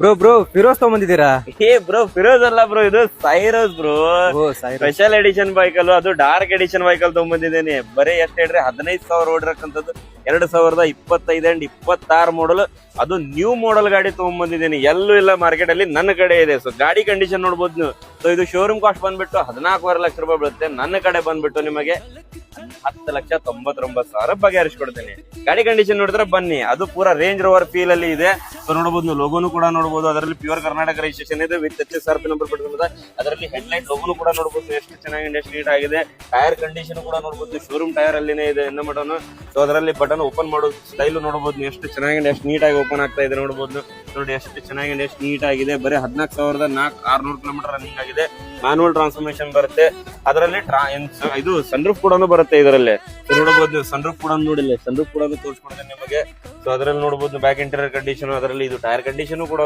Bro Firoz ತಗೊಂಬಂದಿದ್ದೀರಾ? ಏ bro, Firoz ಅಲ್ಲ bro, ಇದು ಸೈರೋಸ್ ಬ್ರೋ. ಸ್ಪೆಷಲ್ ಎಡಿಷನ್ ಬೈಕಲ್, ಅದು ಡಾರ್ಕ್ ಎಡಿಷನ್ ಬೈಕಲ್ ತಗೊಂಬಂದಿದ್ದೇನೆ. ಬರೀ ಎಷ್ಟ್ ಹೇಳ್ರಿ, 15,000 ಓಡಿರಕ್ಕಂಥದ್ದು. 2025 ಅಂಡ್ 26 ಮಾಡಲ್, ಅದು ನ್ಯೂ ಮಾಡಲ್ ಗಾಡಿ ತಗೊಂಡ್ಬಂದಿದ್ದೀನಿ. ಎಲ್ಲೂ ಇಲ್ಲ ಮಾರ್ಕೆಟ್ ಅಲ್ಲಿ, ನನ್ನ ಕಡೆ ಇದೆ. ಸೊ ಗಾಡಿ ಕಂಡೀಷನ್ ನೋಡ್ಬೋದು ನೀವು. ಸೊ ಇದು ಶೋರೂಮ್ ಕಾಸ್ಟ್ ಬಂದ್ಬಿಟ್ಟು 14.5 ಲಕ್ಷ ರೂಪಾಯಿ ಬೀಳುತ್ತೆ. ನನ್ನ ಕಡೆ ಬಂದ್ಬಿಟ್ಟು ನಿಮಗೆ 10,99,000 ಬಗೆಹರಿಸ್ಕೊಡ್ತೇನೆ. ಗಾಡಿ ಕಂಡೀಷನ್ ನೋಡಿದ್ರೆ ಬನ್ನಿ, ಅದು ಪೂರಾ ರೇಂಜ್ ರೋವರ್ ಫೀಲ್ ಅಲ್ಲಿ ಇದೆ. ಸೊ ನೋಡಬಹುದು, ಲೋಗೋನು ಕೂಡ ನೋಡಬಹುದು. ಅದರಲ್ಲಿ ಪ್ಯೂರ್ ಕರ್ನಾಟಕ ರಿಜಿಸ್ಟ್ರೇಷನ್ ಇದೆ ವಿತ್ HSRP ನಂಬರ್ ಬಿಟ್ಟಿದೆ. ಅದರಲ್ಲಿ ಹೆಡ್ಲೈಟ್ ಲೋಗೋನು ಕೂಡ ನೋಡಬಹುದು, ಎಷ್ಟು ಚೆನ್ನಾಗಿದೆ, ಎಷ್ಟು ನೀಟ್ ಆಗಿದೆ. ಟೈರ್ ಕಂಡೀಷನ್ ಕೂಡ ನೋಡಬಹುದು, ಶೋರೂಮ್ ಟೈರ್ ಅಲ್ಲಿನೇ ಇದೆ ಎನ್ನ ಬಟನ್. ಸೊ ಅದರಲ್ಲಿ ಬಟನ್ ಓಪನ್ ಮಾಡೋದು ಸ್ಟೈಲ್ ನೋಡಬಹುದು, ಎಷ್ಟು ಚೆನ್ನಾಗಿದೆ, ಎಷ್ಟು ನೀಟ್ ಆಗಿ ಓಪನ್ ಆಗ್ತಾ ಇದೆ ನೋಡಬಹುದು. ನೋಡಿ ಎಷ್ಟು ಚೆನ್ನಾಗಿದೆ, ಎಷ್ಟು ನೀಟ್ ಆಗಿದೆ. ಬರೀ 14,600 ಕಿಲೋಮೀಟರ್ ರನ್ನಿಂಗ್ ಆಗಿದೆ. ಮ್ಯಾನುವಲ್ ಟ್ರಾನ್ಸ್ಫಾರ್ಮೇಶನ್ ಬರುತ್ತೆ. ಅದರಲ್ಲಿ ಇದು ಸನ್ರೂಫ್ ಕೂಡ ಬರುತ್ತೆ ಇದರಲ್ಲಿ. ನೋಡಬಹುದು, ಸನ್ರೂಫ್ ಕೂಡ ನೋಡಿಲ್ಲ, ಸನ್ರೂಫ್ ಕೂಡ ತೋರಿಸ್ಕೊಡ್ತೇನೆ ನಿಮಗೆ. ಸೊ ಅದರಲ್ಲಿ ನೋಡಬಹುದು ಬ್ಯಾಕ್ ಇಂಟೀರಿಯರ್ ಕಂಡೀಷನ್, ಅದರಲ್ಲಿ ಇದು ಟೈರ್ ಕಂಡೀಷನ್ ಕೂಡ